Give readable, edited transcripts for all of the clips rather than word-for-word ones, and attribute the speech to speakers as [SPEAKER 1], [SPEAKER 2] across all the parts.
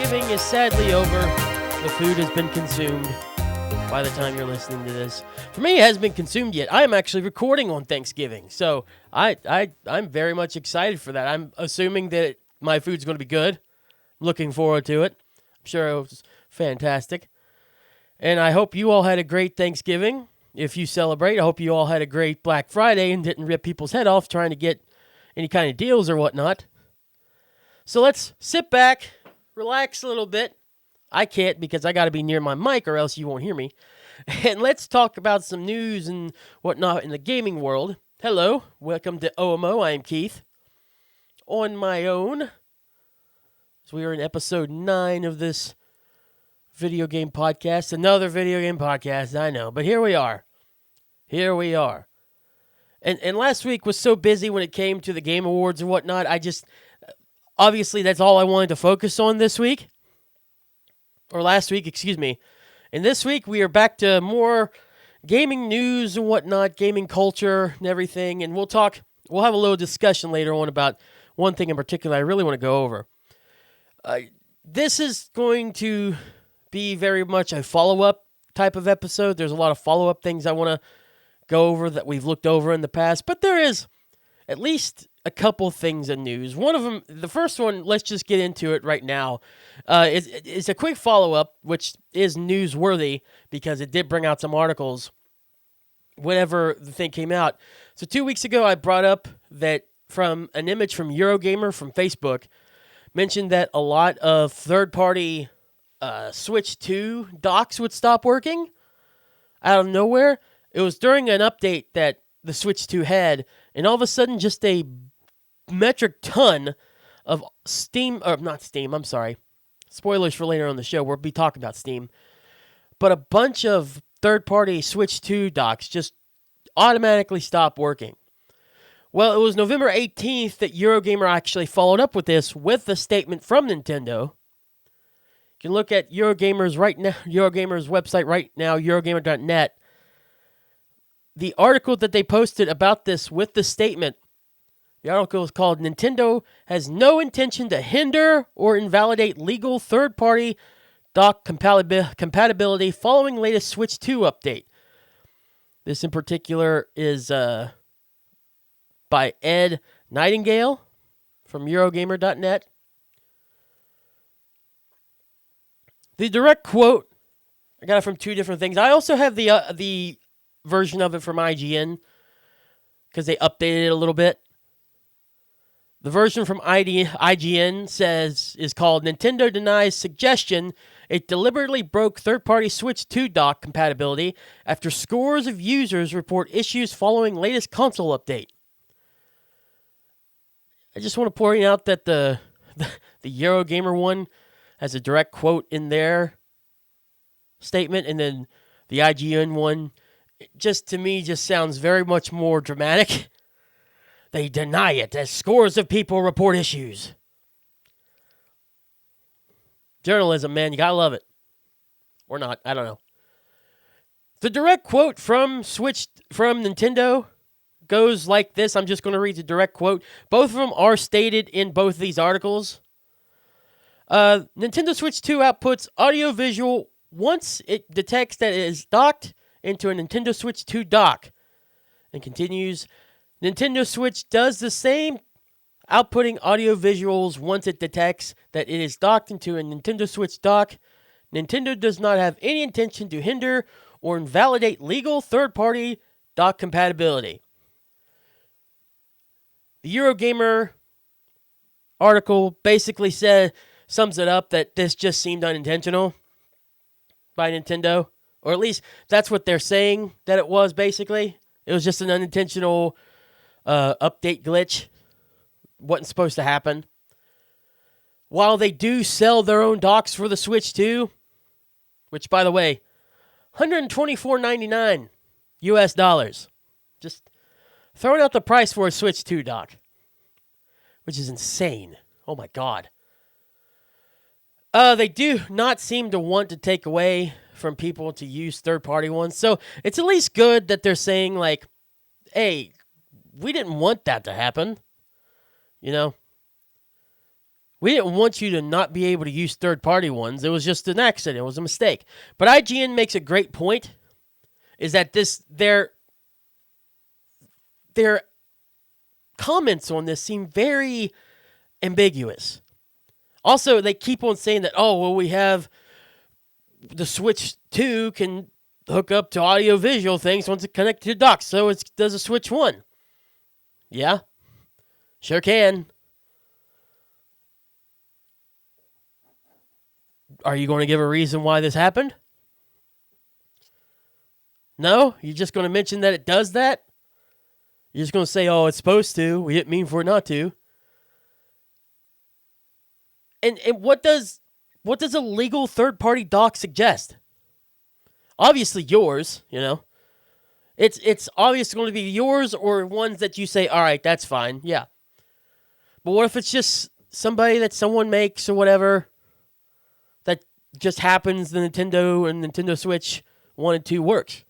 [SPEAKER 1] Thanksgiving is sadly over. The food has been consumed by the time you're listening to this. For me, it hasn't been consumed yet. I am actually recording on Thanksgiving, so I'm very much excited for that. I'm assuming that my food's going to be good. I'm looking forward to it. I'm sure it was fantastic. And I hope you all had a great Thanksgiving. If you celebrate, I hope you all had a great Black Friday and didn't rip people's head off trying to get any kind of deals or whatnot. So let's sit back, relax a little bit. I can't because I got to be near my mic or else you won't hear me. And let's talk about some news and whatnot in the gaming world. Hello, welcome to OMO. I am Keith. On my own. So we are in episode 9 of this video game podcast. Another video game podcast, I know. But here we are. Here we are. And last week was so busy when it came to the Game Awards and whatnot. Obviously, that's all I wanted to focus on this week. Or last week, excuse me. And this week, we are back to more gaming news and whatnot, gaming culture and everything. And we'll have a little discussion later on about one thing in particular I really want to go over. This is going to be very much a follow-up type of episode. There's a lot of follow-up things I want to go over that we've looked over in the past. But there is at least a couple things in news. One of them, the first one, let's just get into it right now. It's a quick follow-up, which is newsworthy because it did bring out some articles whenever the thing came out. So 2 weeks ago, I brought up that from an image from Eurogamer from Facebook mentioned that a lot of third-party Switch 2 docks would stop working out of nowhere. It was during an update that the Switch 2 had, and all of a sudden just a metric ton of spoilers for later on the show, we'll be talking about Steam, but a bunch of third-party Switch 2 docks just automatically stopped working. Well, it was November 18th that Eurogamer actually followed up with this with a statement from Nintendo. You can look at Eurogamer's website right now, Eurogamer.net. The article that they posted about this with the statement, the article is called Nintendo has no intention to hinder or invalidate legal third-party dock compatibility following latest Switch 2 update. This in particular is by Ed Nightingale from Eurogamer.net. The direct quote, I got it from two different things. I also have the version of it from IGN because they updated it a little bit. The version from IGN is called Nintendo denies suggestion it deliberately broke third-party Switch 2 dock compatibility after scores of users report issues following latest console update. I just want to point out that the Eurogamer one has a direct quote in their statement, and then the IGN one just to me just sounds very much more dramatic. They deny it as scores of people report issues. Journalism, man, you gotta love it. Or not, I don't know. The direct quote from Nintendo goes like this. I'm just going to read the direct quote. Both of them are stated in both these articles. Nintendo Switch 2 outputs audio-visual once it detects that it is docked into a Nintendo Switch 2 dock. And continues, Nintendo Switch does the same, outputting audio visuals once it detects that it is docked into a Nintendo Switch dock. Nintendo does not have any intention to hinder or invalidate legal third-party dock compatibility. The Eurogamer article basically sums it up that this just seemed unintentional by Nintendo. Or at least that's what they're saying that it was, basically. It was just an unintentional update glitch. Wasn't supposed to happen. While they do sell their own docks for the Switch 2, which, by the way, $124.99 US dollars. Just throwing out the price for a Switch 2 dock, which is insane. Oh my God. They do not seem to want to take away from people to use third-party ones. So it's at least good that they're saying, like, hey, we didn't want that to happen. You know? We didn't want you to not be able to use third-party ones. It was just an accident. It was a mistake. But IGN makes a great point, is that their comments on this seem very ambiguous. Also, they keep on saying that, oh, well, we have the Switch 2 can hook up to audio-visual things once it connected to docks, so it does a Switch 1. Yeah, sure can. Are you going to give a reason why this happened? No? You're just going to mention that it does that? You're just going to say, oh, it's supposed to. We didn't mean for it not to. And what does a legal third-party dock suggest? Obviously yours, you know. It's obviously going to be yours or ones that you say, all right, that's fine, yeah. But what if it's just somebody that someone makes or whatever that just happens the Nintendo and Nintendo Switch 1 and 2 works?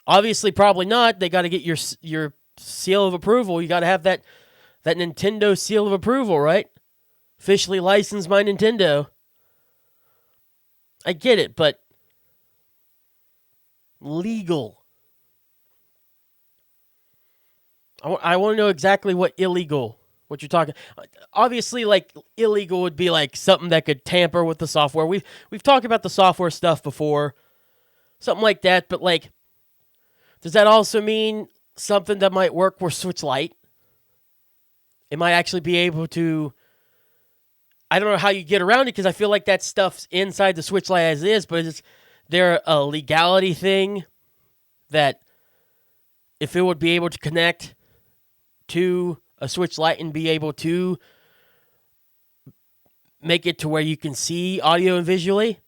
[SPEAKER 1] Obviously, probably not. They got to get your seal of approval. You got to have that Nintendo seal of approval, right? Officially licensed by Nintendo. I get it, but legal. I want to know exactly what illegal, what you're talking. Obviously, like, illegal would be like something that could tamper with the software. We've talked about the software stuff before. Something like that, but like, does that also mean something that might work with Switch Lite? It might actually be able to, I don't know how you get around it because I feel like that stuff's inside the Switch Lite as is, but is there a legality thing that if it would be able to connect to a Switch Lite and be able to make it to where you can see audio and visually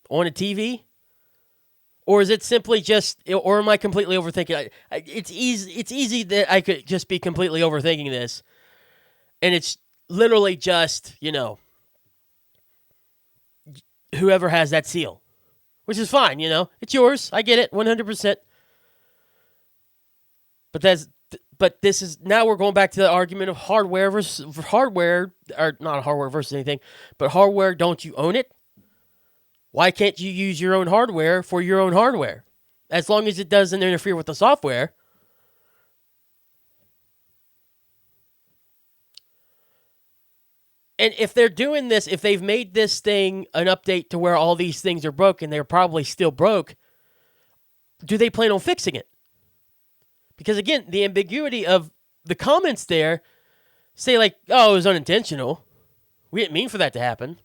[SPEAKER 1] on a TV? Or is it simply just, or am I completely overthinking? It's easy that I could just be completely overthinking this. And it's literally just, you know, whoever has that seal. Which is fine, you know. It's yours. I get it, 100%. But this is, now we're going back to the argument of hardware versus hardware, or not hardware versus anything, but hardware, don't you own it? Why can't you use your own hardware for your own hardware? As long as it doesn't interfere with the software. And if they're doing this, if they've made this thing an update to where all these things are broken, they're probably still broke, do they plan on fixing it? Because again, the ambiguity of the comments there say like, oh, it was unintentional. We didn't mean for that to happen.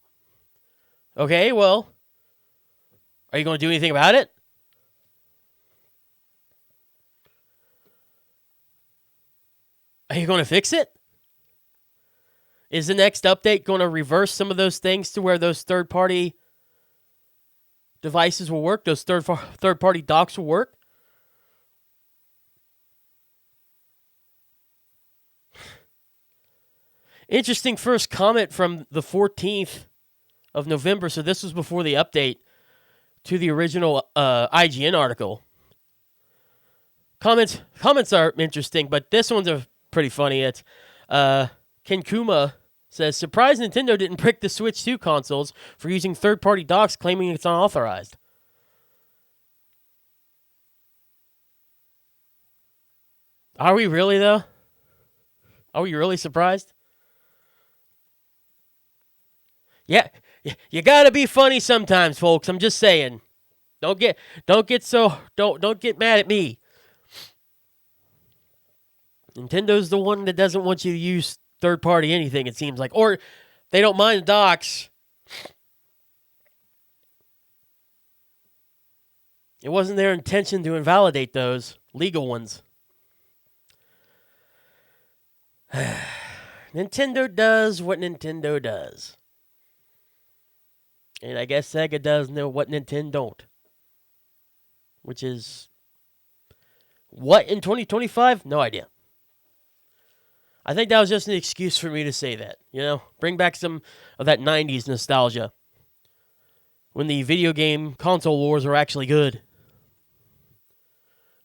[SPEAKER 1] Okay, well, are you going to do anything about it? Are you going to fix it? Is the next update going to reverse some of those things to where those third-party devices will work? Those third-party docks will work? Interesting first comment from the 14th of November. So this was before the update to the original IGN article. Comments are interesting, but this one's pretty funny. It's Kenkuma says, surprised Nintendo didn't prick the Switch 2 consoles for using third-party docks, claiming it's unauthorized. Are we really, though? Are we really surprised? Yeah, you gotta be funny sometimes, folks. I'm just saying. Don't get mad at me. Nintendo's the one that doesn't want you to use third-party anything, it seems like. Or they don't mind the docks. It wasn't their intention to invalidate those legal ones. Nintendo does what Nintendo does. And I guess Sega does know what Nintendo don't. Which is what in 2025? No idea. I think that was just an excuse for me to say that. You know, bring back some of that 90s nostalgia. When the video game console wars were actually good.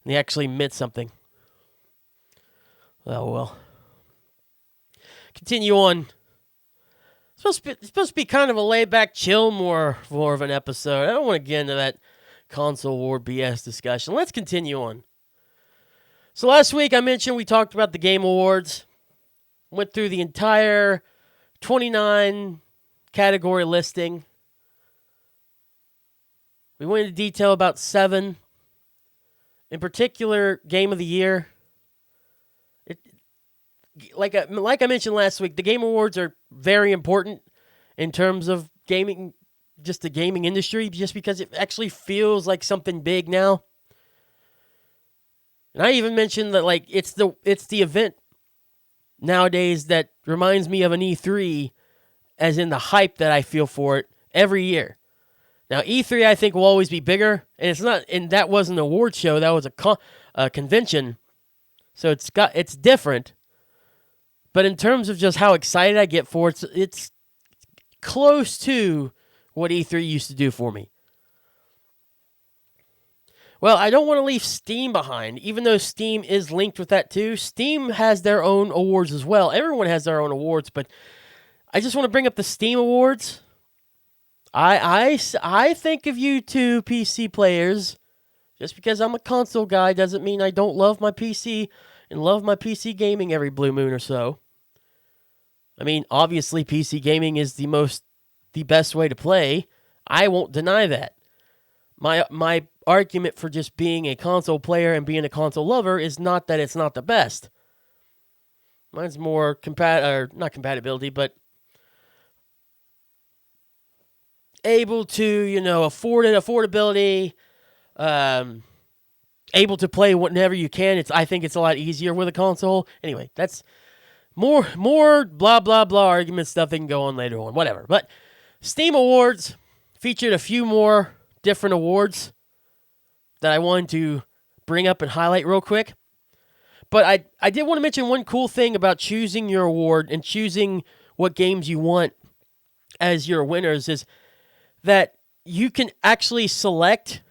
[SPEAKER 1] And they actually meant something. Oh, well. Continue on. It's supposed to be kind of a laid back, chill, more of an episode. I don't want to get into that console war BS discussion. Let's continue on. So last week I mentioned we talked about the Game Awards. Went through the entire 29 category listing. We went into detail about 7. In particular, Game of the Year. Like I mentioned last week, the Game Awards are very important in terms of gaming, just the gaming industry, just because it actually feels like something big now. And I even mentioned that like it's the event nowadays that reminds me of an E3, as in the hype that I feel for it every year. Now E3 I think will always be bigger, and it's not, and that wasn't an award show, that was a convention, so it's different. But in terms of just how excited I get for it, it's close to what E3 used to do for me. Well, I don't want to leave Steam behind, even though Steam is linked with that too. Steam has their own awards as well. Everyone has their own awards, but I just want to bring up the Steam Awards. I think of you two PC players. Just because I'm a console guy doesn't mean I don't love my PC and love my PC gaming every blue moon or so. I mean, obviously PC gaming is the best way to play. I won't deny that. My argument for just being a console player and being a console lover is not that it's not the best. Mine's more not compatibility, but able to, affordability, able to play whenever you can. I think it's a lot easier with a console. Anyway, that's more blah, blah, blah argument stuff that can go on later on. Whatever. But Steam Awards featured a few more different awards that I wanted to bring up and highlight real quick. But I did want to mention one cool thing about choosing your award and choosing what games you want as your winners is that you can actually select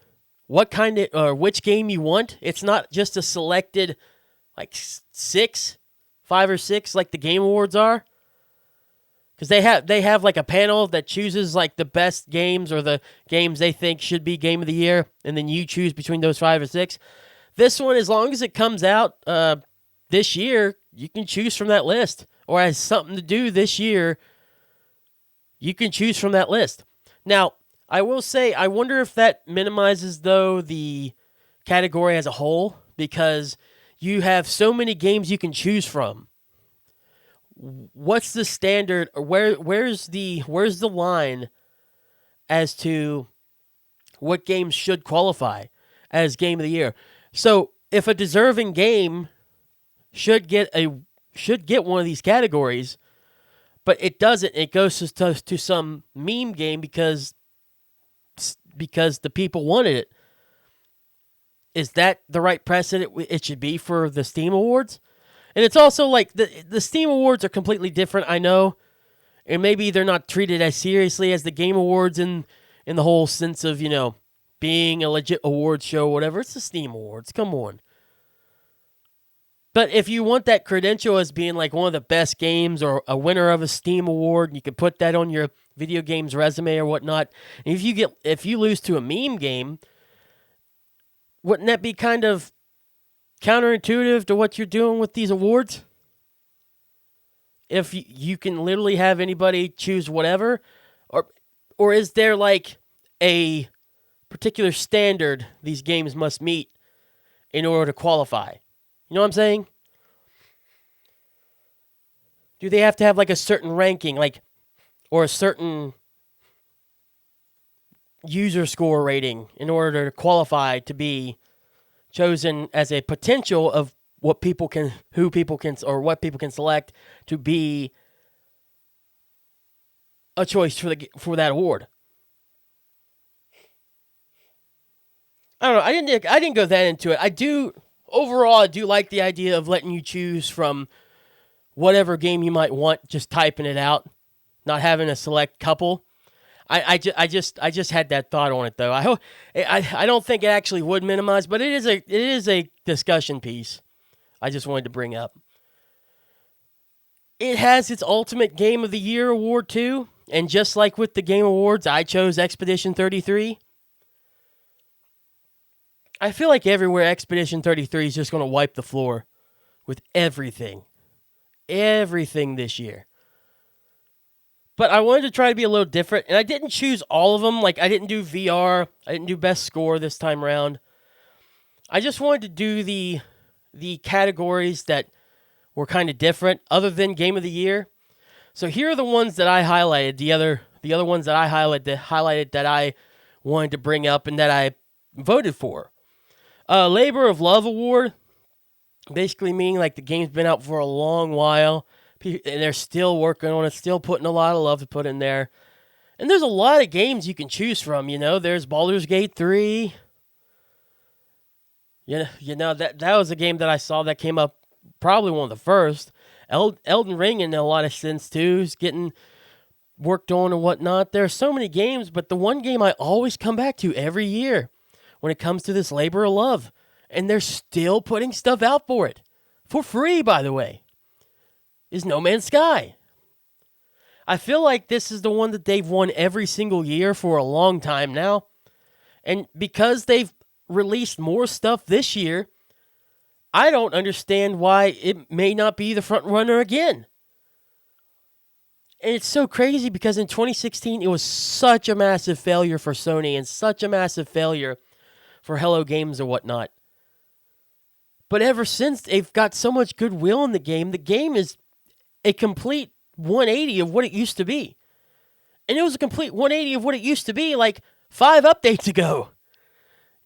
[SPEAKER 1] what kind of or which game you want. It's not just a selected like 5 or 6 like the Game Awards are. Because they have like a panel that chooses like the best games or the games they think should be Game of the Year, and then you choose between those 5 or 6. This one, as long as it comes out this year, you can choose from that list. Or has something to do this year, you can choose from that list. Now, I will say, I wonder if that minimizes, though, the category as a whole, because you have so many games you can choose from. What's the standard, or where's the line as to what games should qualify as Game of the Year? So if a deserving game should get one of these categories, but it doesn't, it goes to some meme game because the people wanted it. Is that the right precedent it should be for the Steam Awards? And it's also like the Steam Awards are completely different, I know. And maybe they're not treated as seriously as the Game Awards in the whole sense of, being a legit award show or whatever. It's the Steam Awards. Come on. But if you want that credential as being like one of the best games or a winner of a Steam Award, you can put that on your video games resume or whatnot. And if you lose to a meme game, wouldn't that be kind of counterintuitive to what you're doing with these awards? If you can literally have anybody choose whatever, or is there like a particular standard these games must meet in order to qualify? You know what I'm saying? Do they have to have like a certain ranking, or a certain user score rating in order to qualify to be chosen as a potential of what people can select to be a choice for that award? I don't know. I didn't go that into it. Overall, I do like the idea of letting you choose from whatever game you might want, just typing it out, not having a select couple. I just had that thought on it though. I don't think it actually would minimize, but it is a discussion piece I just wanted to bring up. it has its Ultimate Game of the Year award too. And just like with the Game Awards, I chose Expedition 33. I feel like everywhere Expedition 33 is just going to wipe the floor with everything. Everything this year. But I wanted to try to be a little different, and I didn't choose all of them. Like, I didn't do VR. I didn't do Best Score this time around. I just wanted to do the categories that were kind of different other than Game of the Year. So here are the ones that I highlighted, the other ones that I highlighted that I wanted to bring up and that I voted for. Labor of Love Award, basically meaning like the game's been out for a long while, and they're still working on it, still putting a lot of love to put in there. And there's a lot of games you can choose from, you know. There's Baldur's Gate 3. You know that was a game that I saw that came up probably one of the first. Elden Ring, in a lot of sense, too, is getting worked on and whatnot. There are so many games, but the one game I always come back to every year when it comes to this labor of love, and they're still putting stuff out for it, for free, by the way, is No Man's Sky. I feel like this is the one that they've won every single year for a long time now, and because they've released more stuff this year, I don't understand why it may not be the front runner again. And it's so crazy because in 2016, it was such a massive failure for Sony and such a massive failure for Hello Games and whatnot. But ever since, they've got so much goodwill in the game. The game is a complete 180 of what it used to be. And it was a complete 180 of what it used to be like 5 updates ago.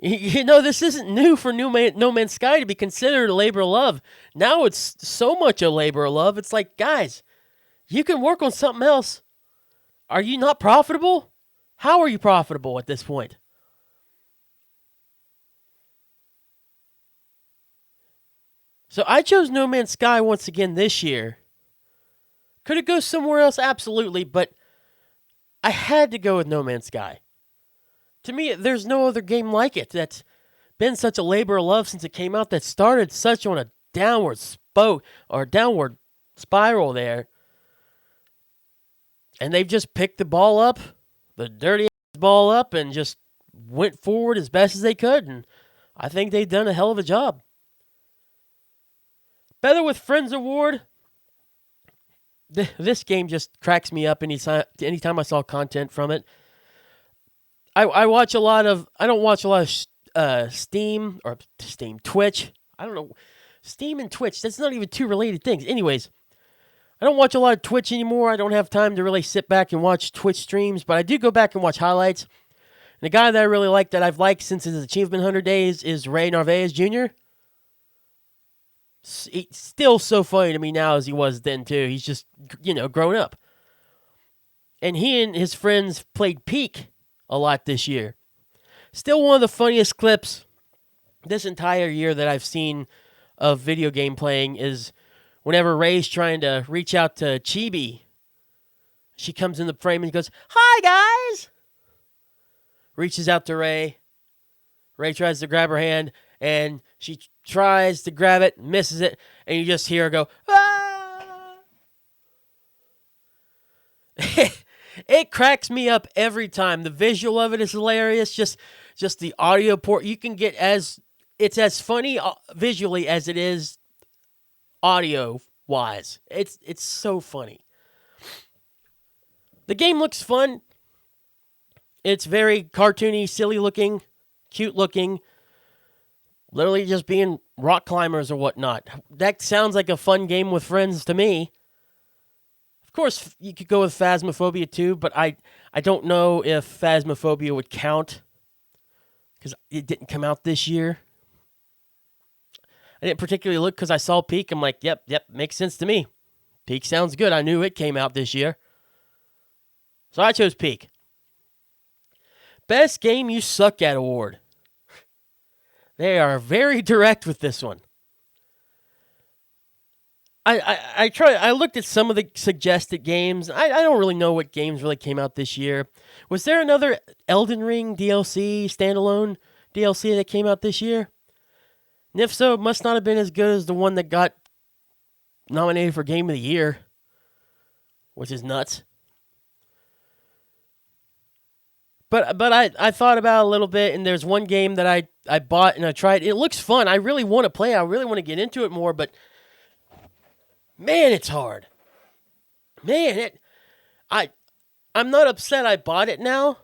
[SPEAKER 1] You know, this isn't new for No Man's Sky to be considered a labor of love. Now it's so much a labor of love. It's like, guys, you can work on something else. Are you not profitable? How are you profitable at this point? So I chose No Man's Sky once again this year. Could it go somewhere else? Absolutely, but I had to go with No Man's Sky. To me, there's no other game like it that's been such a labor of love since it came out, that started such on a downward spiral there. And they've just picked the ball up, the dirty ball up, and just went forward as best as they could. And I think they've done a hell of a job. Better with Friends Award. This game just cracks me up anytime I saw content from it. I watch a lot of, I don't watch a lot of Twitch. I don't know. Steam and Twitch, that's not even two related things. Anyways, I don't watch a lot of Twitch anymore. I don't have time to really sit back and watch Twitch streams, but I do go back and watch highlights. And the guy that I really like, that I've liked since his Achievement Hunter days, is Ray Narvaez Jr. He's still so funny to me now as he was then, too. He's just, grown up. And he and his friends played Peak a lot this year. Still one of the funniest clips this entire year that I've seen of video game playing is whenever Ray's trying to reach out to Chibi. She comes in the frame and goes, "Hi, guys!" Reaches out to Ray. Ray tries to grab her hand, and she tries to grab it, misses it, and you just hear her go, "Ah!" It cracks me up every time. The visual of it is hilarious. Just the audio port. You can get it's as funny visually as it is audio wise. It's so funny. The game looks fun. It's very cartoony, silly looking, cute looking. Literally just being rock climbers or whatnot. That sounds like a fun game with friends to me. Of course, you could go with Phasmophobia too, but I don't know if Phasmophobia would count because it didn't come out this year. I didn't particularly look because I saw Peak. I'm like, yep, makes sense to me. Peak sounds good. I knew it came out this year. So I chose Peak. Best Game You Suck At Award. They are very direct with this one. I looked at some of the suggested games. I don't really know what games really came out this year. Was there another Elden Ring DLC, standalone DLC that came out this year? And if so, it must not have been as good as the one that got nominated for Game of the Year. which is nuts. But I thought about it a little bit, and there's one game that I bought and I tried. It looks fun. I really want to play. I really want to get into it more, but man, it's hard. Man, I'm not upset I bought it now,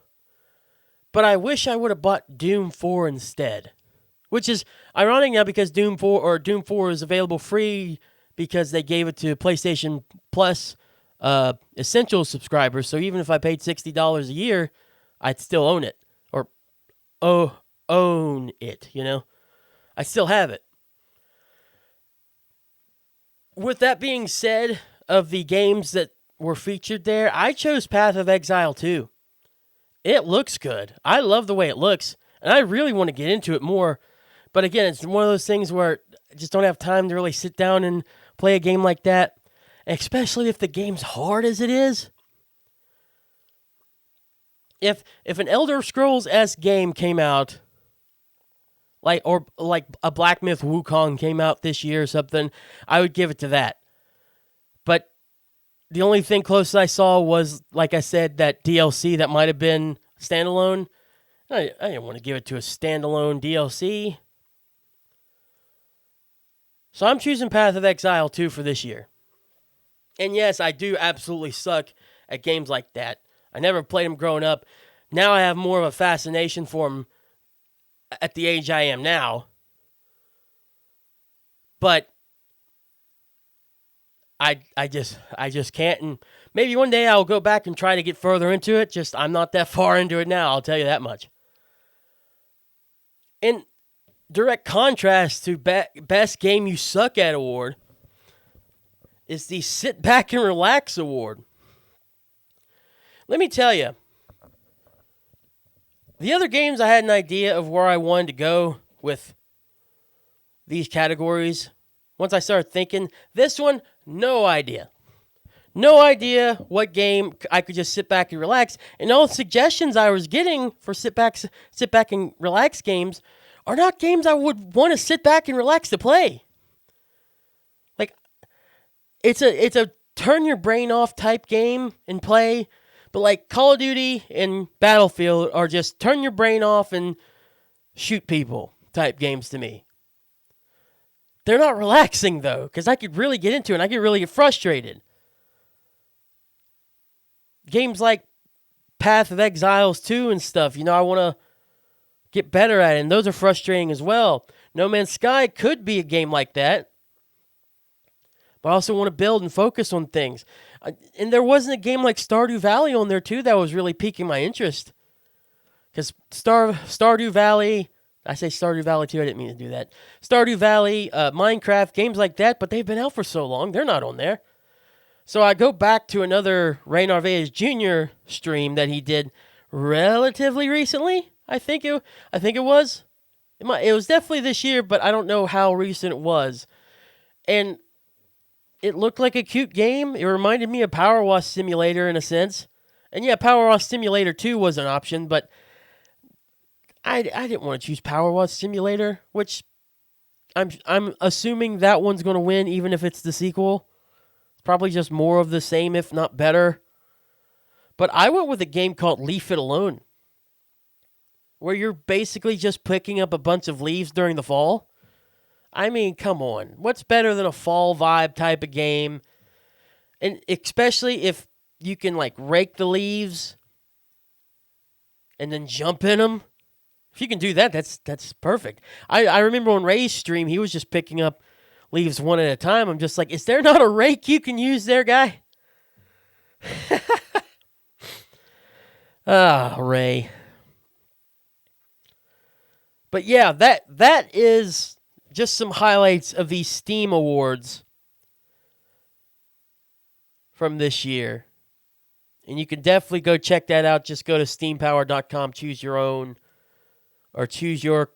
[SPEAKER 1] but I wish I would have bought Doom 4 instead. Which is ironic now because Doom 4 is available free because they gave it to PlayStation Plus Essential subscribers. So even if I paid $60 a year, I'd still own it. Or own it, you know? I still have it. With that being said, of the games that were featured there, I chose Path of Exile 2. It looks good. I love the way it looks, and I really want to get into it more. But again, it's one of those things where I just don't have time to really sit down and play a game like that, especially if the game's hard as it is. If an Elder Scrolls-esque game came out, like a Black Myth Wukong came out this year or something, I would give it to that. But the only thing close I saw was, like I said, that DLC that might have been standalone. I didn't want to give it to a standalone DLC. So I'm choosing Path of Exile 2 for this year. And yes, I do absolutely suck at games like that. I never played them growing up. Now I have more of a fascination for them at the age I am now. But I just can't. And maybe one day I'll go back and try to get further into it. Just I'm not that far into it now, I'll tell you that much. In direct contrast to Best Game You Suck At award is the Sit Back and Relax award. Let me tell you, the other games I had an idea of where I wanted to go with these categories. Once I started thinking, this one, no idea. No idea what game I could just sit back and relax. And all the suggestions I was getting for sit back and relax games are not games I would want to sit back and relax to play. Like, it's a turn your brain off type game and play. But like Call of Duty and Battlefield are just turn your brain off and shoot people type games to me. They're not relaxing though, because I could really get into it and I could really get frustrated. Games like Path of Exiles 2 and stuff, I want to get better at it, and those are frustrating as well. No Man's Sky could be a game like that. But I also want to build and focus on things. And there wasn't a game like Stardew Valley on there, too, that was really piquing my interest. Because Stardew Valley, I say Stardew Valley, too, I didn't mean to do that. Stardew Valley, Minecraft, games like that, but they've been out for so long, they're not on there. So I go back to another Ray Narvaez Jr. stream that he did relatively recently, I think it was. It was definitely this year, but I don't know how recent it was. And it looked like a cute game. It reminded me of Power Wash Simulator in a sense. And yeah, Power Wash Simulator 2 was an option, but I didn't want to choose Power Wash Simulator, which I'm assuming that one's going to win even if it's the sequel. It's probably just more of the same, if not better. But I went with a game called Leave It Alone, where you're basically just picking up a bunch of leaves during the fall. I mean, come on. What's better than a fall vibe type of game? And especially if you can, like, rake the leaves and then jump in them. If you can do that, that's perfect. I remember on Ray's stream, he was just picking up leaves one at a time. I'm just like, is there not a rake you can use there, guy? Ray. But yeah, that is just some highlights of these Steam Awards from this year. And you can definitely go check that out. Just go to steampower.com, choose your own, or choose your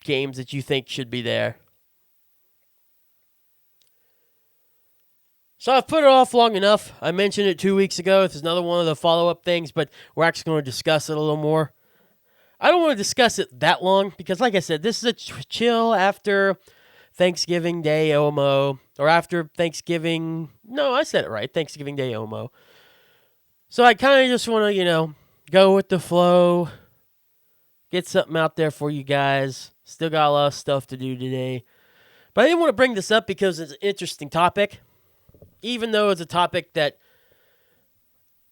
[SPEAKER 1] games that you think should be there. So I've put it off long enough. I mentioned it 2 weeks ago. It's another one of the follow-up things, but we're actually going to discuss it a little more. I don't want to discuss it that long because, like I said, this is a chill after Thanksgiving Day OMO, or after Thanksgiving. No, I said it right. Thanksgiving Day OMO. So I kind of just want to, go with the flow, get something out there for you guys. Still got a lot of stuff to do today. But I didn't want to bring this up because it's an interesting topic, even though it's a topic that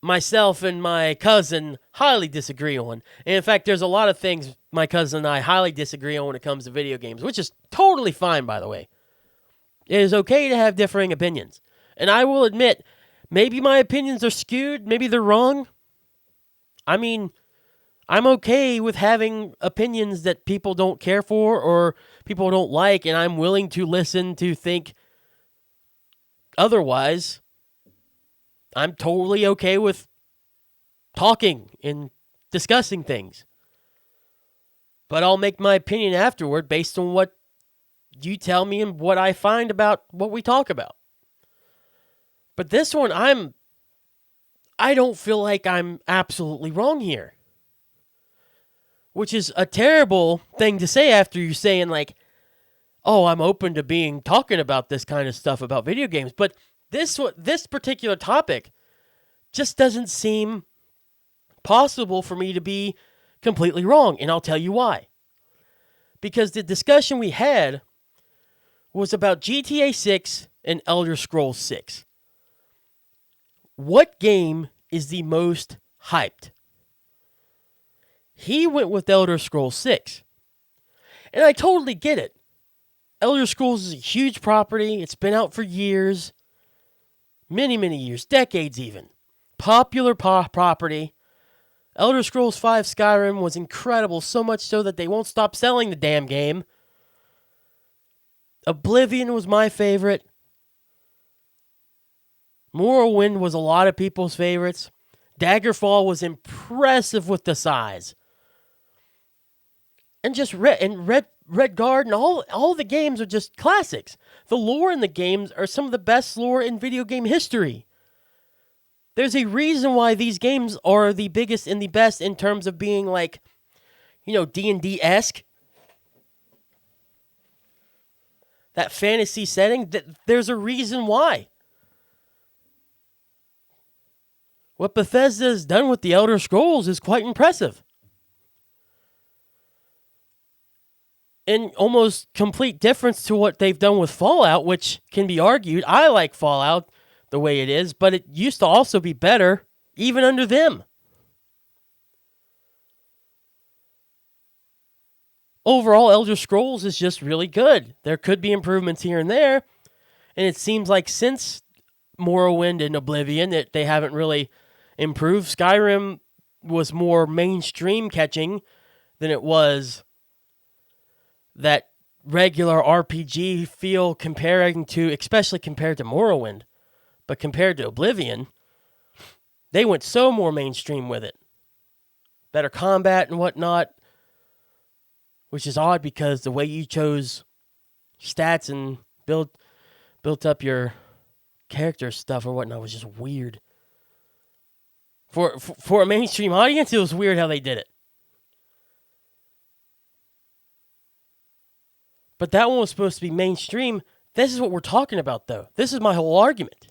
[SPEAKER 1] myself and my cousin highly disagree on. And in fact, there's a lot of things my cousin and I highly disagree on when it comes to video games, which is totally fine, by the way. It is okay to have differing opinions. And I will admit, maybe my opinions are skewed, maybe they're wrong. I mean, I'm okay with having opinions that people don't care for or people don't like, and I'm willing to listen to think otherwise. I'm totally okay with talking and discussing things. But I'll make my opinion afterward based on what you tell me and what I find about what we talk about. But this one, I don't feel like I'm absolutely wrong here. Which is a terrible thing to say after you're saying, like, oh, I'm open to talking about this kind of stuff about video games. But this particular topic just doesn't seem possible for me to be completely wrong. And I'll tell you why. Because the discussion we had was about GTA 6 and Elder Scrolls 6. What game is the most hyped? He went with Elder Scrolls 6. And I totally get it. Elder Scrolls is a huge property. It's been out for years. Many, many years. Decades even. Popular property. Elder Scrolls 5 Skyrim was incredible. So much so that they won't stop selling the damn game. Oblivion was my favorite. Morrowind was a lot of people's favorites. Daggerfall was impressive with the size. And just Redguard and all the games are just classics. The lore in the games are some of the best lore in video game history. There's a reason why these games are the biggest and the best in terms of being like, D&D-esque. That fantasy setting, there's a reason why. What Bethesda has done with the Elder Scrolls is quite impressive. In almost complete difference to what they've done with Fallout, which can be argued. I like Fallout the way it is, but it used to also be better, even under them. Overall, Elder Scrolls is just really good. There could be improvements here and there, and it seems like since Morrowind and Oblivion that they haven't really improved. Skyrim was more mainstream catching than it was that regular RPG feel especially compared to Morrowind. But compared to Oblivion, they went so more mainstream with it. Better combat and whatnot, which is odd because the way you chose stats and built up your character stuff or whatnot was just weird. For a mainstream audience, it was weird how they did it. But that one was supposed to be mainstream. This is what we're talking about, though. This is my whole argument.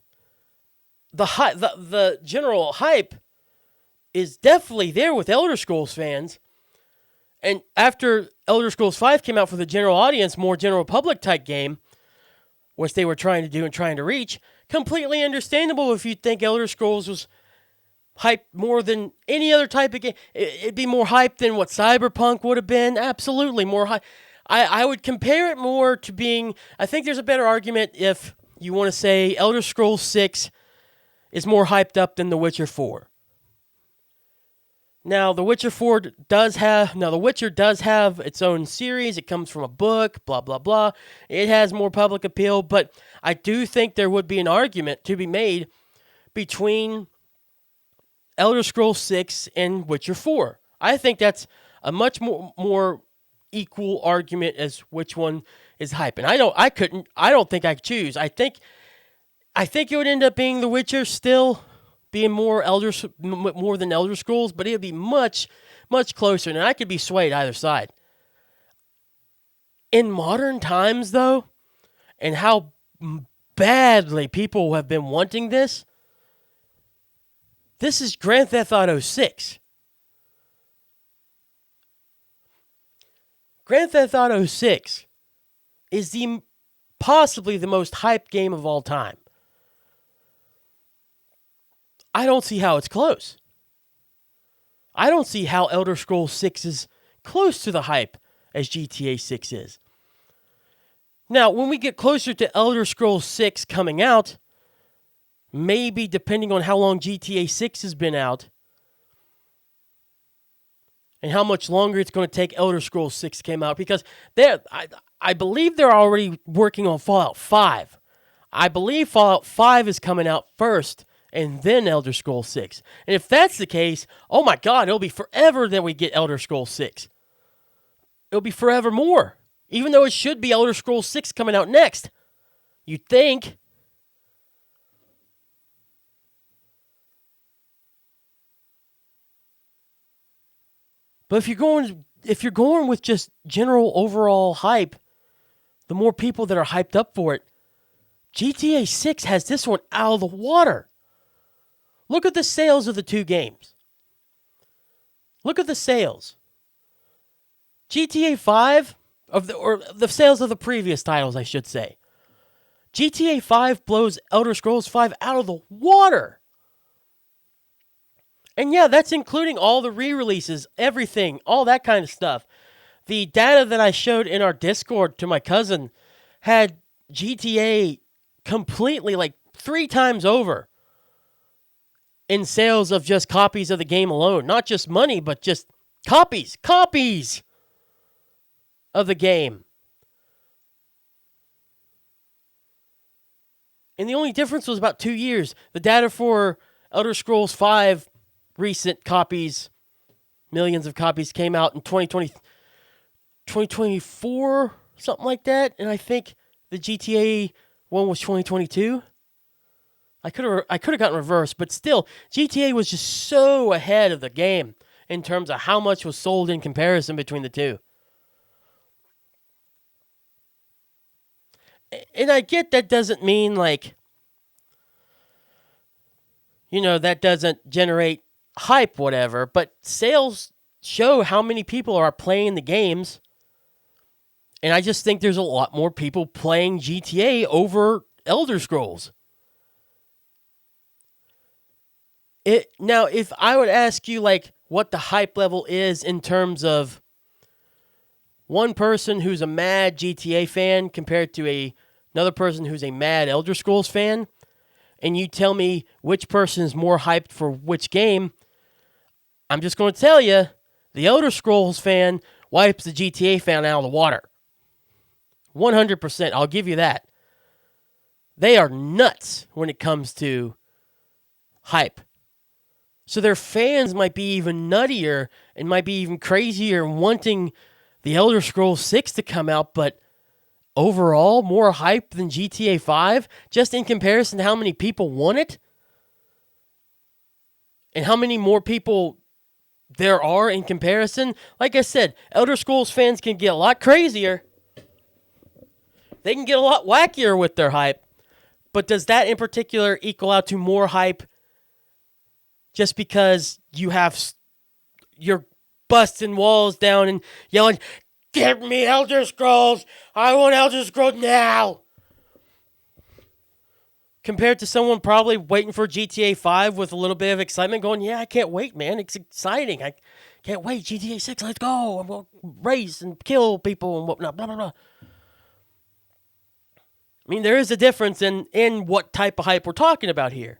[SPEAKER 1] The general hype is definitely there with Elder Scrolls fans. And after Elder Scrolls 5 came out for the general audience, more general public type game, which they were trying to do and trying to reach, completely understandable if you think Elder Scrolls was hyped more than any other type of game. It'd be more hyped than what Cyberpunk would have been. Absolutely more hype. I would compare it more to being, I think there's a better argument if you want to say Elder Scrolls 6 is more hyped up than The Witcher 4. Now, The Witcher does have its own series. It comes from a book, blah, blah, blah. It has more public appeal, but I do think there would be an argument to be made between Elder Scrolls 6 and Witcher 4. I think that's a much more equal argument as which one is hype. And I don't think I could choose. I think it would end up being The Witcher still being more than Elder Scrolls, but it would be much, much closer, and I could be swayed either side. In modern times, though, and how badly people have been wanting this. This is Grand Theft Auto 6. Grand Theft Auto 6 is possibly the most hyped game of all time. I don't see how it's close. I don't see how Elder Scrolls 6 is close to the hype as GTA 6 is. Now, when we get closer to Elder Scrolls 6 coming out, maybe depending on how long GTA 6 has been out and how much longer it's going to take Elder Scrolls 6 came out, because I believe they're already working on Fallout 5. I believe Fallout 5 is coming out first and then Elder Scrolls 6. And if that's the case, oh my God, it'll be forever that we get Elder Scrolls 6. It'll be forever more. Even though it should be Elder Scrolls 6 coming out next. You'd think. But if you're going with just general overall hype, the more people that are hyped up for it, GTA 6 has this one out of the water. Look at the sales of the two games. Look at the sales. GTA 5 or the sales of the previous titles, I should say. GTA 5 blows Elder Scrolls 5 out of the water. And yeah, that's including all the re-releases, everything, all that kind of stuff. The data that I showed in our Discord to my cousin had GTA completely like 3 times over in sales of just copies of the game alone. Not just money, but just copies of the game. And the only difference was about 2 years. The data for Elder Scrolls 5 recent copies, millions of copies, came out in 2024, something like that. And I think the GTA one was 2022. I could have gotten reversed, but still, GTA was just so ahead of the game in terms of how much was sold in comparison between the two. And I get that doesn't mean that doesn't generate hype, whatever, but sales show how many people are playing the games. And I just think there's a lot more people playing GTA over Elder Scrolls. Now, if I would ask you what the hype level is in terms of one person who's a mad GTA fan compared to another person who's a mad Elder Scrolls fan, and you tell me which person is more hyped for which game, I'm just going to tell you, the Elder Scrolls fan wipes the GTA fan out of the water. 100%, I'll give you that. They are nuts when it comes to hype. So their fans might be even nuttier and might be even crazier wanting the Elder Scrolls 6 to come out, but overall more hype than GTA 5, just in comparison to how many people want it and how many more people there are in comparison. Like I said, Elder Scrolls fans can get a lot crazier. They can get a lot wackier with their hype. But does that in particular equal out to more hype just because you're busting walls down and yelling, "Give me Elder Scrolls! I want Elder Scrolls now!" Compared to someone probably waiting for GTA 5 with a little bit of excitement going, "Yeah, I can't wait, man. It's exciting. I can't wait. GTA 6, let's go. And we'll race and kill people and whatnot, blah, blah, blah." I mean, there is a difference in what type of hype we're talking about here.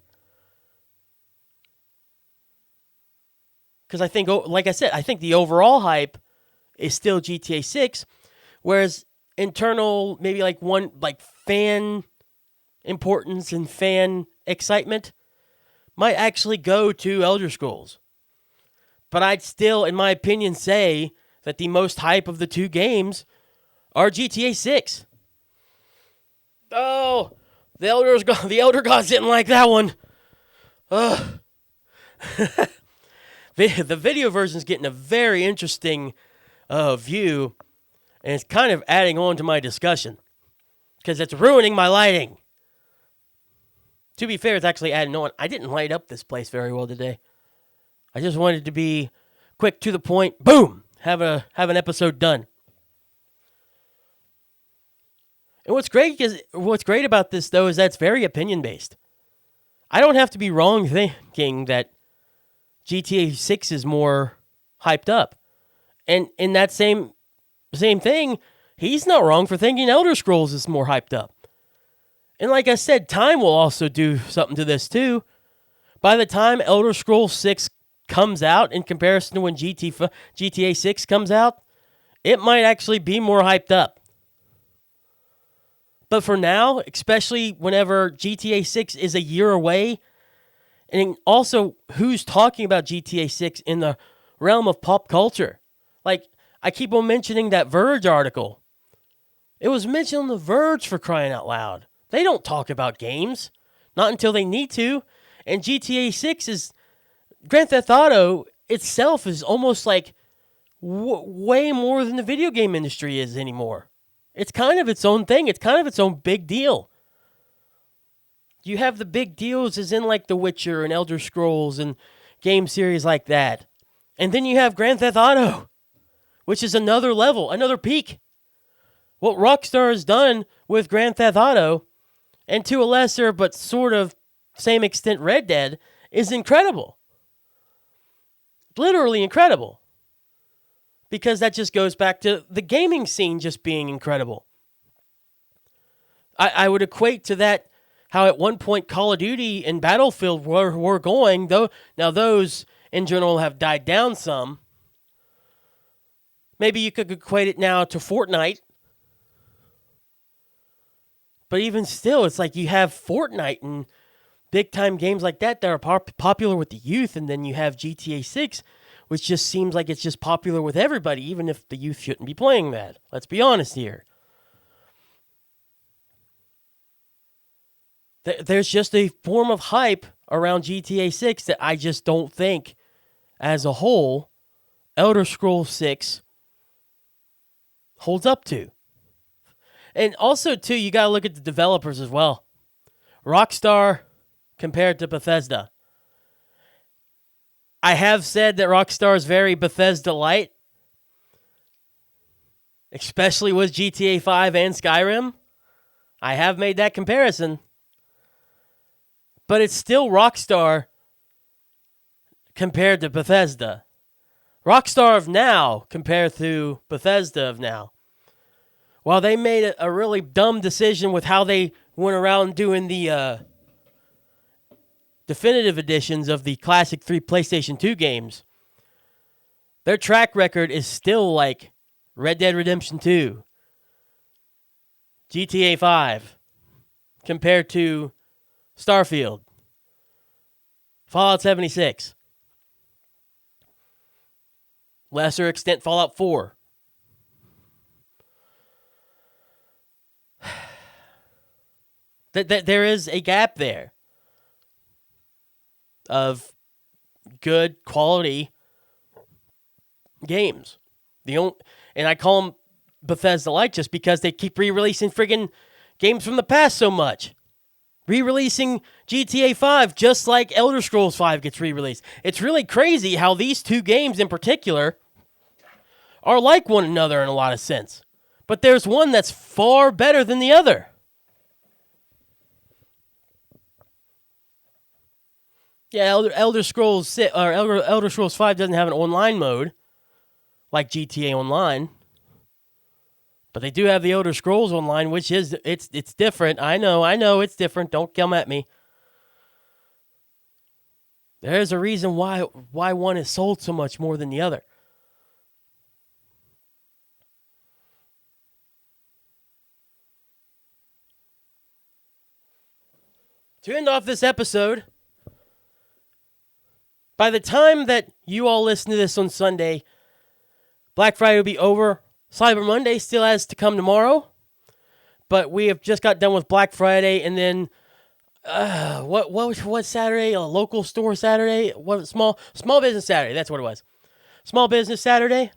[SPEAKER 1] Because I think, like I said, I think the overall hype is still GTA 6, whereas internal, maybe fan importance and fan excitement might actually go to Elder Scrolls. But I'd still, in my opinion, say that the most hype of the two games are GTA 6. Oh, the Elder Gods didn't like that one. Ugh. The video version is getting a very interesting view, and it's kind of adding on to my discussion. because it's ruining my lighting. To be fair, it's actually adding on. I didn't light up this place very well today. I just wanted to be quick to the point. Boom! Have an episode done. And what's great about this though is that it's very opinion based. I don't have to be wrong thinking that GTA 6 is more hyped up. And in that same thing, he's not wrong for thinking Elder Scrolls is more hyped up. And like I said, time will also do something to this too. By the time Elder Scrolls 6 comes out in comparison to when GTA 6 comes out, it might actually be more hyped up. But for now, especially whenever GTA 6 is a year away, and also who's talking about GTA 6 in the realm of pop culture? Like, I keep on mentioning that Verge article. It was mentioned on The Verge, for crying out loud. They don't talk about games. Not until they need to. And GTA 6 is... Grand Theft Auto itself is almost like way more than the video game industry is anymore. It's kind of its own thing. It's kind of its own big deal. You have the big deals as in like The Witcher and Elder Scrolls and game series like that. And then you have Grand Theft Auto, which is another level, another peak. What Rockstar has done with Grand Theft Auto, and to a lesser but sort of same extent Red Dead, is incredible. Literally incredible. Because that just goes back to the gaming scene just being incredible. I would equate to that how at one point Call of Duty and Battlefield were going, though now those in general have died down some. Maybe you could equate it now to Fortnite. But even still, it's like you have Fortnite and big-time games like that are popular with the youth, and then you have GTA 6, which just seems like it's just popular with everybody, even if the youth shouldn't be playing that. Let's be honest here. There's just a form of hype around GTA 6 that I just don't think, as a whole, Elder Scrolls 6 holds up to. And also, too, you got to look at the developers as well. Rockstar compared to Bethesda. I have said that Rockstar is very Bethesda-light, especially with GTA 5 and Skyrim. I have made that comparison. But it's still Rockstar compared to Bethesda. Rockstar of now compared to Bethesda of now. While they made a really dumb decision with how they went around doing the definitive editions of the Classic 3 PlayStation 2 games, their track record is still like Red Dead Redemption 2, GTA 5, compared to Starfield, Fallout 76, lesser extent Fallout 4. There is a gap there of good quality games. And I call them Bethesda-like just because they keep re-releasing friggin' games from the past so much. Re-releasing GTA 5 just like Elder Scrolls 5 gets re-released. It's really crazy how these two games in particular are like one another in a lot of sense. But there's one that's far better than the other. Yeah, Elder Scrolls 6, or Elder Scrolls 5 doesn't have an online mode like GTA Online. But they do have the Elder Scrolls Online, which is it's different. I know it's different. Don't come at me. There's a reason why one is sold so much more than the other. To end off this episode, by the time that you all listen to this on Sunday, Black Friday will be over. Cyber Monday still has to come tomorrow. But we have just got done with Black Friday, and then what Saturday? A local store Saturday? What small business Saturday? That's what it was. Small business Saturday.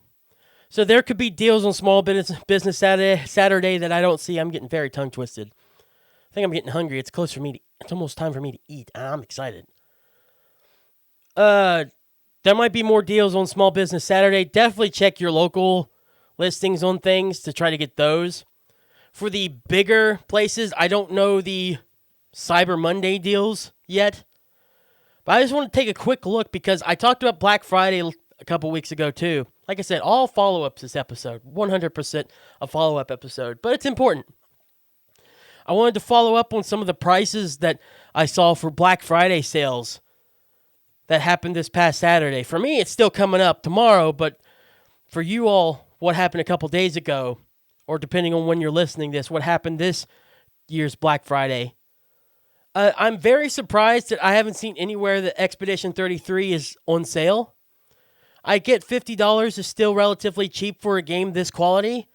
[SPEAKER 1] So there could be deals on small business Saturday that I don't see. I'm getting very tongue twisted. I think I'm getting hungry. It's close for me to. It's almost time for me to eat. I'm excited. There might be more deals on small business Saturday. Definitely check your local listings on things to try to get those. For the bigger places, I don't know the Cyber Monday deals yet. But I just want to take a quick look because I talked about Black Friday a couple weeks ago too. Like I said, all follow-ups this episode. 100% a follow-up episode. But it's important. I wanted to follow up on some of the prices that I saw for Black Friday sales that happened this past Saturday. For me, it's still coming up tomorrow, but for you all, what happened a couple days ago, or depending on when you're listening to this, what happened this year's Black Friday. I'm very surprised that I haven't seen anywhere that Expedition 33 is on sale. I get $50 is still relatively cheap for a game this quality,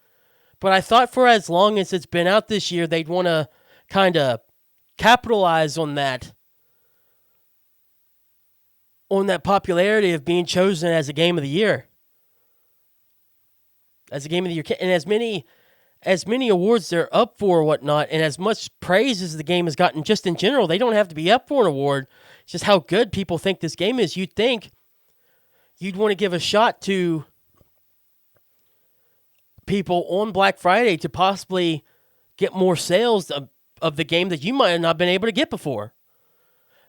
[SPEAKER 1] but I thought for as long as it's been out this year, they'd want to kind of capitalize on that popularity of being chosen as a game of the year. As a game of the year. And as many awards they're up for or whatnot, and as much praise as the game has gotten just in general, they don't have to be up for an award. It's just how good people think this game is. You'd think you'd want to give a shot to people on Black Friday to possibly get more sales of the game that you might have not been able to get before.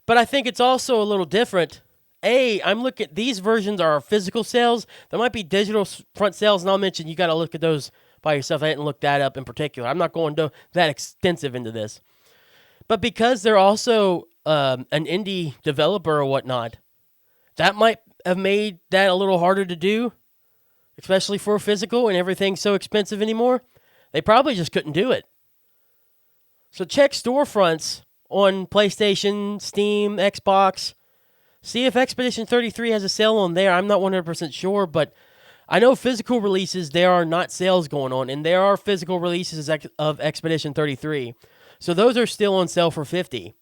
[SPEAKER 1] But I think it's also a little different. I'm looking at these versions are physical sales. There might be digital front sales, and I'll mention you got to look at those by yourself. I didn't look that up in particular. I'm not going to that extensive into this. But because they're also an indie developer or whatnot, that might have made that a little harder to do, especially for physical and everything's so expensive anymore. They probably just couldn't do it. So check storefronts on PlayStation, Steam, Xbox. See if Expedition 33 has a sale on there. I'm not 100% sure, but I know physical releases, there are not sales going on, and there are physical releases of Expedition 33. So those are still on sale for $50.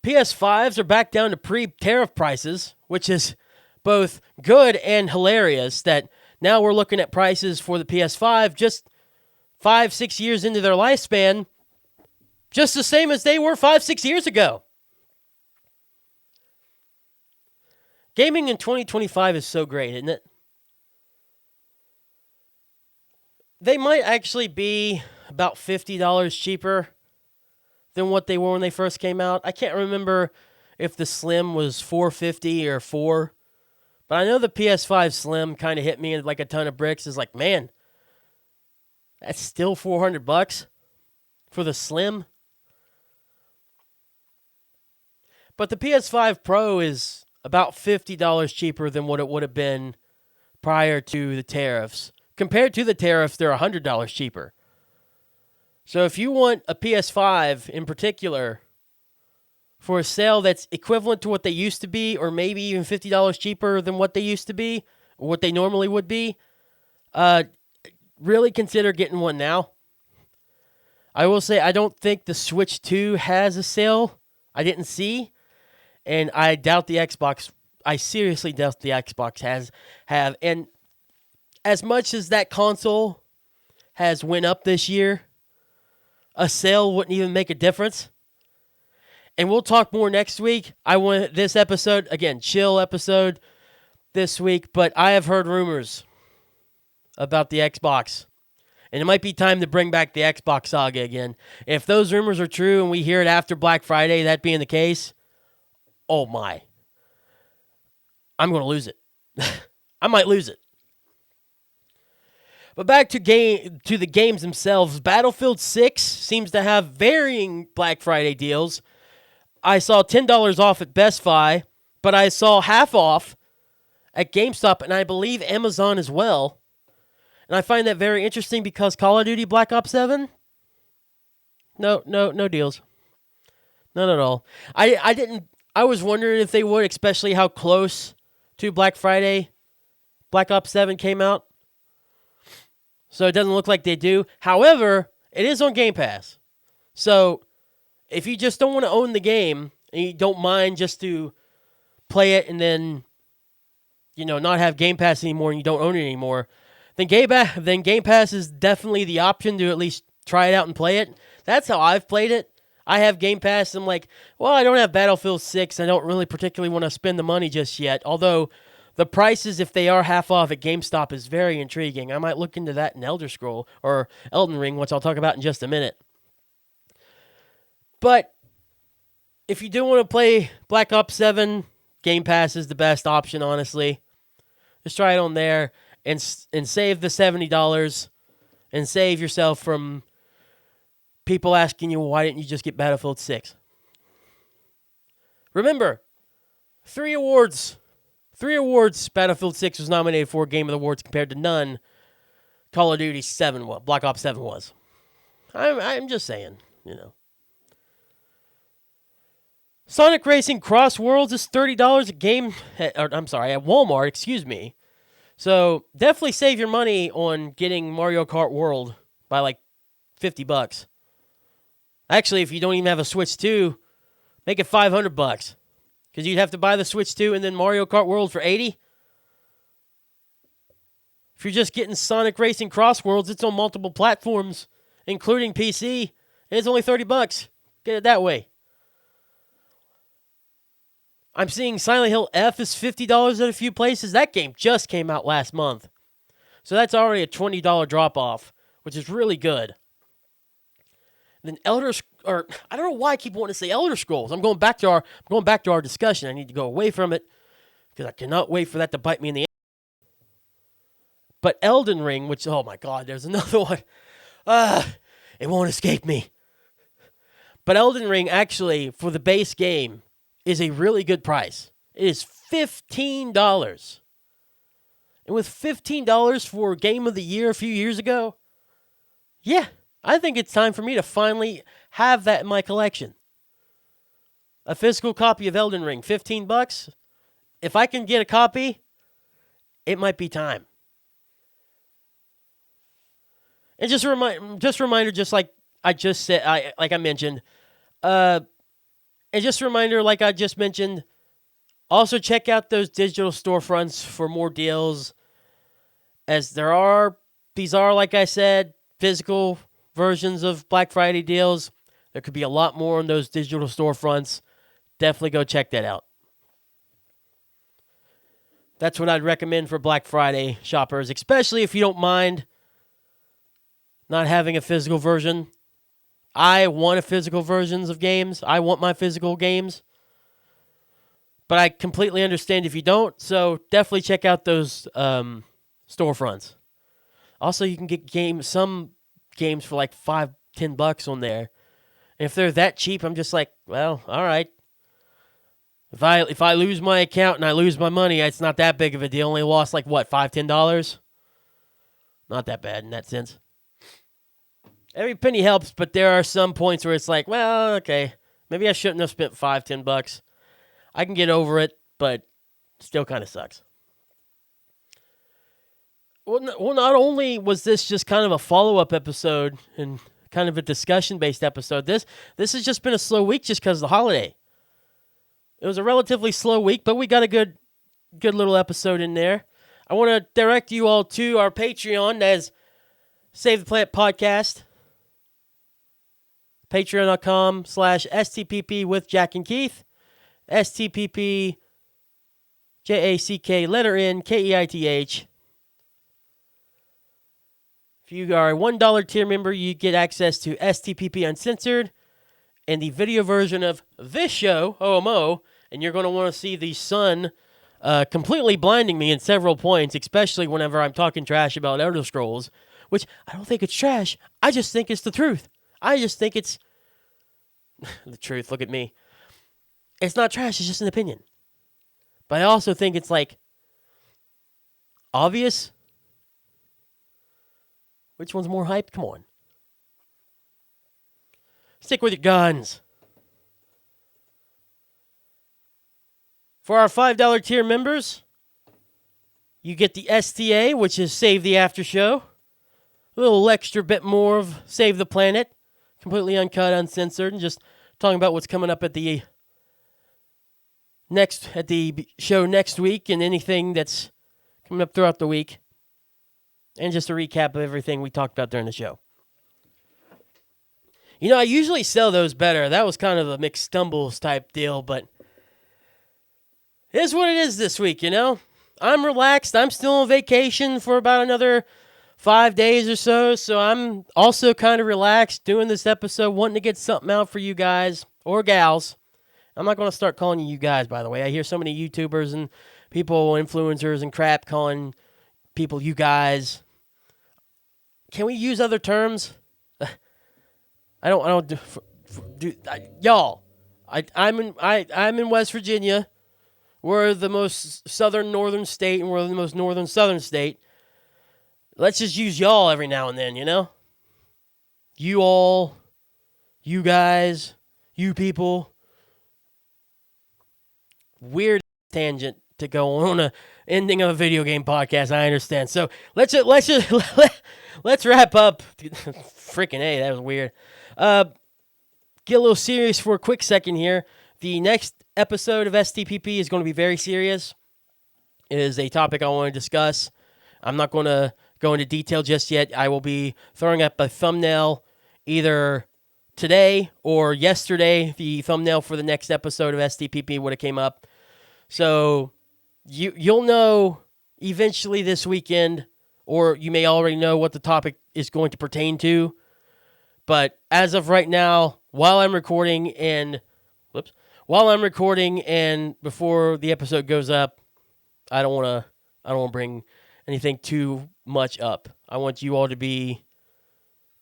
[SPEAKER 1] PS5s are back down to pre-tariff prices, which is both good and hilarious that now we're looking at prices for the PS5 just 5-6 years into their lifespan, just the same as they were 5-6 years ago. Gaming in 2025 is so great, isn't it? They might actually be about $50 cheaper than what they were when they first came out. I can't remember if the Slim was $450 or $4, but I know the PS5 Slim kind of hit me like a ton of bricks. It's like, man, that's still $400 for the Slim. But the PS5 Pro is about $50 cheaper than what it would have been prior to the tariffs. Compared to the tariffs, they're $100 cheaper. So if you want a PS5 in particular for a sale that's equivalent to what they used to be, or maybe even $50 cheaper than what they used to be, or what they normally would be, really consider getting one now. I will say I don't think the Switch 2 has a sale. I didn't see. And I doubt the Xbox, I seriously doubt the Xbox have. And as much as that console has went up this year, a sale wouldn't even make a difference. And we'll talk more next week. I want this episode, again, chill episode this week, but I have heard rumors about the Xbox. And it might be time to bring back the Xbox saga again. If those rumors are true and we hear it after Black Friday, that being the case, oh my. I'm going to lose it. I might lose it. But back to the games themselves. Battlefield 6 seems to have varying Black Friday deals. I saw $10 off at Best Buy, but I saw half off at GameStop and I believe Amazon as well. And I find that very interesting because Call of Duty Black Ops 7? No deals. None at all. I was wondering if they would, especially how close to Black Friday Black Ops 7 came out. So it doesn't look like they do. However, it is on Game Pass. So if you just don't want to own the game and you don't mind just to play it and then not have Game Pass anymore and you don't own it anymore, then Game Pass is definitely the option to at least try it out and play it. That's how I've played it. I have Game Pass. I'm like, well, I don't have Battlefield 6. I don't really particularly want to spend the money just yet. Although the prices, if they are half off at GameStop, is very intriguing. I might look into that in Elder Scroll or Elden Ring, which I'll talk about in just a minute. But if you do want to play Black Ops 7, Game Pass is the best option, honestly. Just try it on there and save the $70 and save yourself from people asking you, well, why didn't you just get Battlefield 6? Remember, 3 awards. 3 awards Battlefield 6 was nominated for Game of the Awards compared to none Call of Duty 7, Black Ops 7 was. I'm just saying, Sonic Racing Cross Worlds is $30 at Walmart, excuse me. So definitely save your money on getting Mario Kart World by like $50. Actually, if you don't even have a Switch 2, make it $500 because you'd have to buy the Switch 2 and then Mario Kart World for $80. If you're just getting Sonic Racing Cross Worlds, it's on multiple platforms, including PC, and it's only $30. Get it that way. I'm seeing Silent Hill F is $50 at a few places. That game just came out last month. So that's already a $20 drop-off, which is really good. And then I don't know why I keep wanting to say Elder Scrolls. I'm going back to our discussion. I need to go away from it because I cannot wait for that to bite me in the ass. But Elden Ring, which, oh my God, there's another one. It won't escape me. But Elden Ring, actually, for the base game, is a really good price. It is $15. And with $15 for Game of the Year a few years ago, yeah, I think it's time for me to finally have that in my collection. A physical copy of Elden Ring, $15. If I can get a copy, it might be time. And just a reminder, just like I just said, like I mentioned, and just a reminder, like I just mentioned, also check out those digital storefronts for more deals. As these are, like I said, physical versions of Black Friday deals. There could be a lot more on those digital storefronts. Definitely go check that out. That's what I'd recommend for Black Friday shoppers, especially if you don't mind not having a physical version. I want physical versions of games. I want my physical games. But I completely understand if you don't, so definitely check out those storefronts. Also, you can get some games for like $5-10 on there. And if they're that cheap, I'm just like, well, all right. If I lose my account and I lose my money, it's not that big of a deal. Only lost like what, $5-10? Not that bad in that sense. Every penny helps, but there are some points where it's like, well, okay, maybe I shouldn't have spent $5-10. I can get over it, but still kind of sucks. Well, not only was this just kind of a follow-up episode and kind of a discussion-based episode, this has just been a slow week just because of the holiday. It was a relatively slow week, but we got a good little episode in there. I want to direct you all to our Patreon as Save the Planet Podcast. Patreon.com/STPP with Jack and Keith. STPP JACK letter N KEITH. If you are a $1 tier member, you get access to STPP Uncensored and the video version of this show, OMO, and you're going to want to see the sun completely blinding me in several points, especially whenever I'm talking trash about Elder Scrolls, which I don't think it's trash. I just think it's the truth. I just think it's the truth. Look at me. It's not trash. It's just an opinion. But I also think it's like obvious. Which one's more hype? Come on. Stick with your guns. For our $5 tier members, you get the STA, which is Save the After Show. A little extra bit more of Save the Planet. Completely uncut, uncensored, and just talking about what's coming up at the at the show next week and anything that's coming up throughout the week. And just a recap of everything we talked about during the show. You know, I usually sell those better. That was kind of a mixed stumbles type deal, but it is what it is this week, you know? I'm relaxed. I'm still on vacation for about another 5 days or so I'm also kind of relaxed doing this episode, wanting to get something out for you guys or gals. I'm not going to start calling you guys, by the way. I hear so many YouTubers and people, influencers and crap calling people you guys. Can we use other terms? Y'all. I'm in West Virginia. We're the most southern northern state, and we're the most northern southern state. Let's just use y'all every now and then, you know? You all, you guys, you people. Weird tangent to go on a ending of a video game podcast, I understand. So let's wrap up. Freaking A, that was weird. Get a little serious for a quick second here. The next episode of STPP is going to be very serious. It is a topic I want to discuss. I'm not going to go into detail just yet. I will be throwing up a thumbnail either today or yesterday. The thumbnail for the next episode of STPP would have came up. So you'll know eventually this weekend, or you may already know what the topic is going to pertain to. But as of right now, while I'm recording and before the episode goes up, I don't want to bring anything too much up. I want you all to be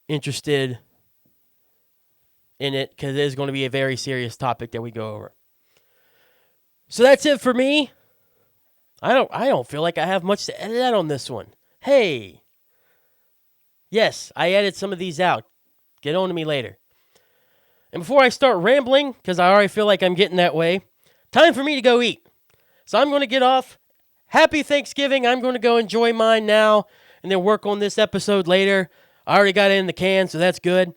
[SPEAKER 1] interested in it because it is going to be a very serious topic that we go over. So that's it for me. I don't feel like I have much to edit out on this one. Hey. Yes, I edit some of these out. Get on to me later. And before I start rambling, because I already feel like I'm getting that way, time for me to go eat. So I'm going to get off. Happy Thanksgiving. I'm going to go enjoy mine now and then work on this episode later. I already got it in the can, so that's good.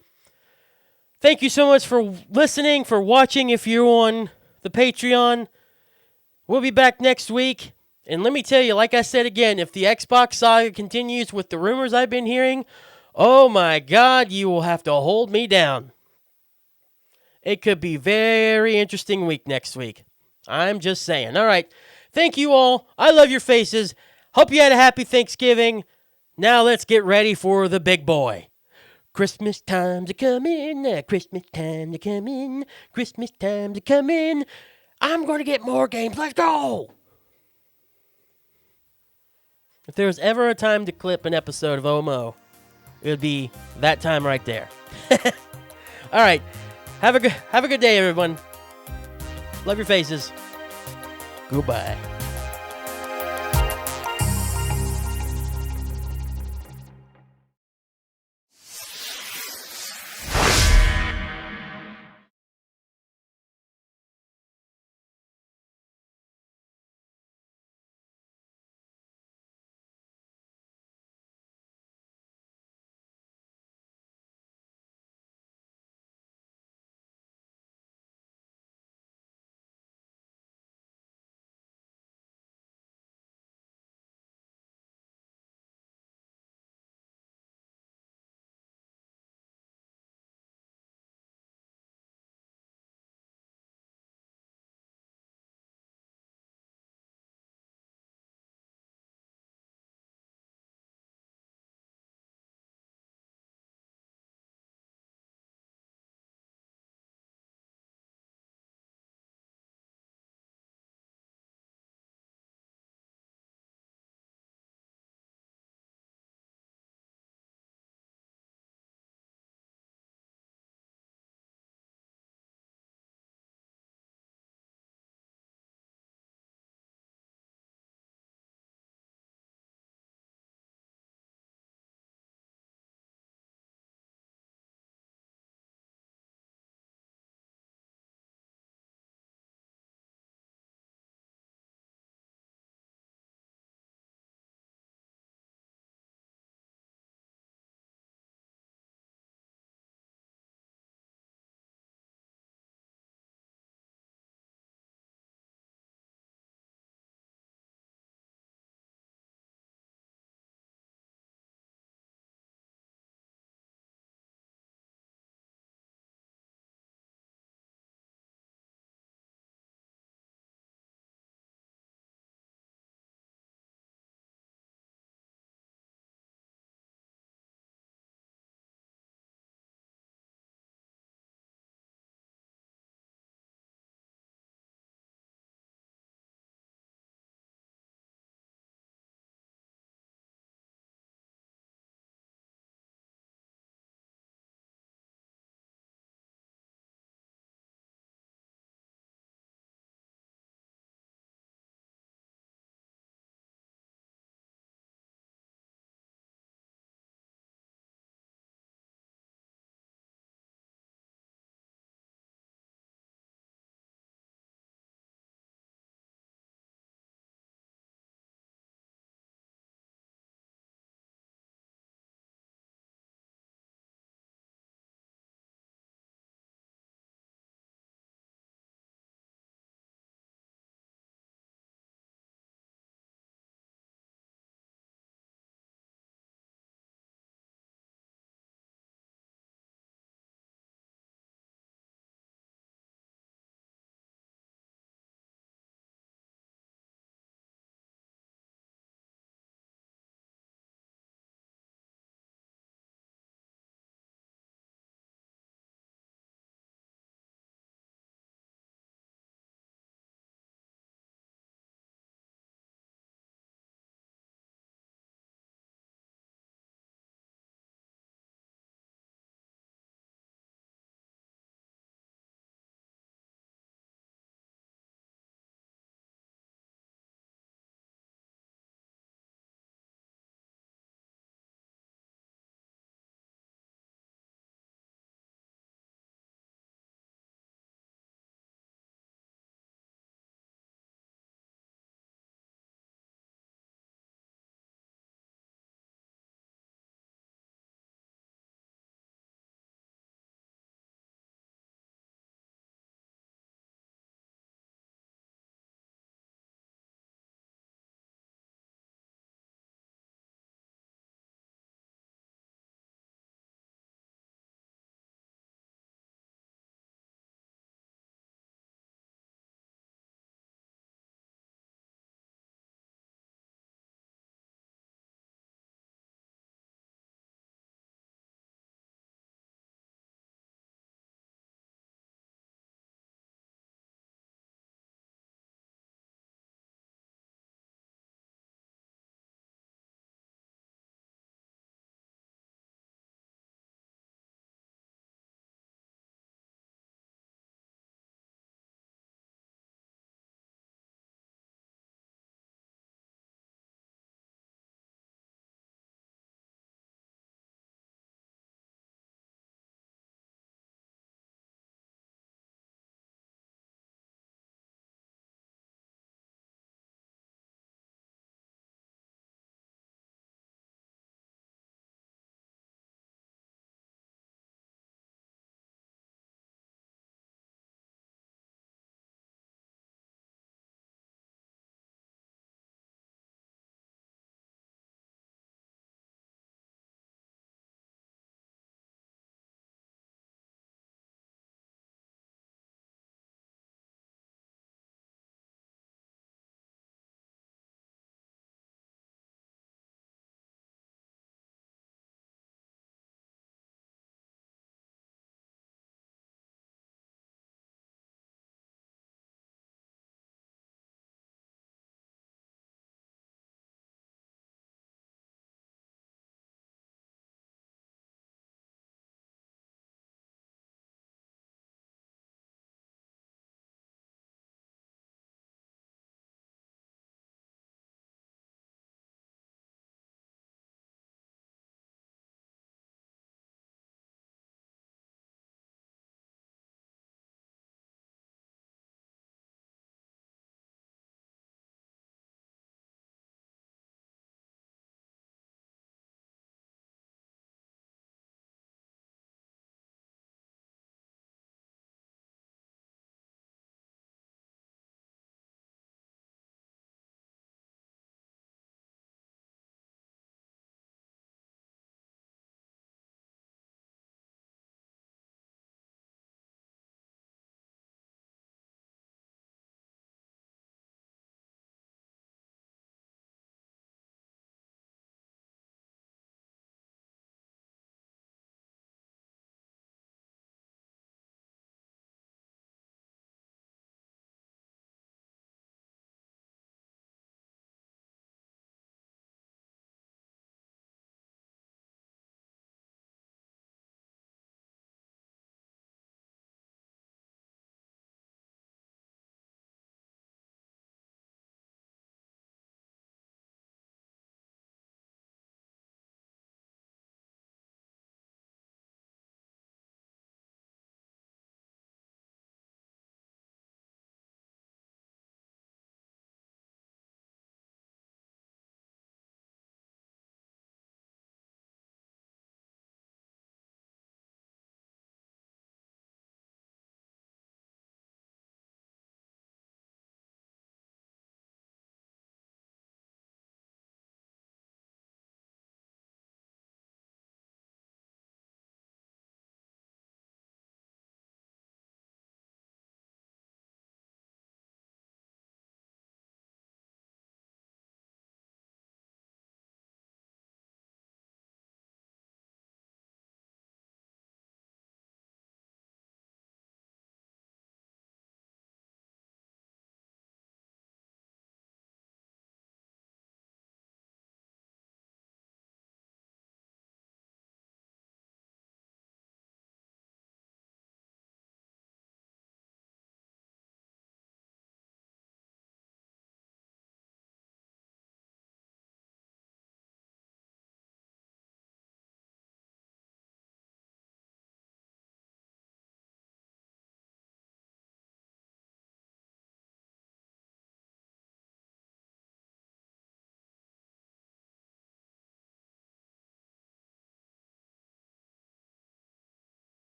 [SPEAKER 1] Thank you so much for listening, for watching if you're on the Patreon. We'll be back next week. And let me tell you, like I said again, if the Xbox saga continues with the rumors I've been hearing, oh my God, you will have to hold me down. It could be a very interesting week next week. I'm just saying. All right. Thank you all. I love your faces. Hope you had a happy Thanksgiving. Now let's get ready for the big boy. Christmas time's a comin', Christmas time to come in, Christmas time to come in. I'm going to get more games. Let's go! If there was ever a time to clip an episode of OMO, it would be that time right there. All right. Have a good day, everyone. Love your faces. Goodbye.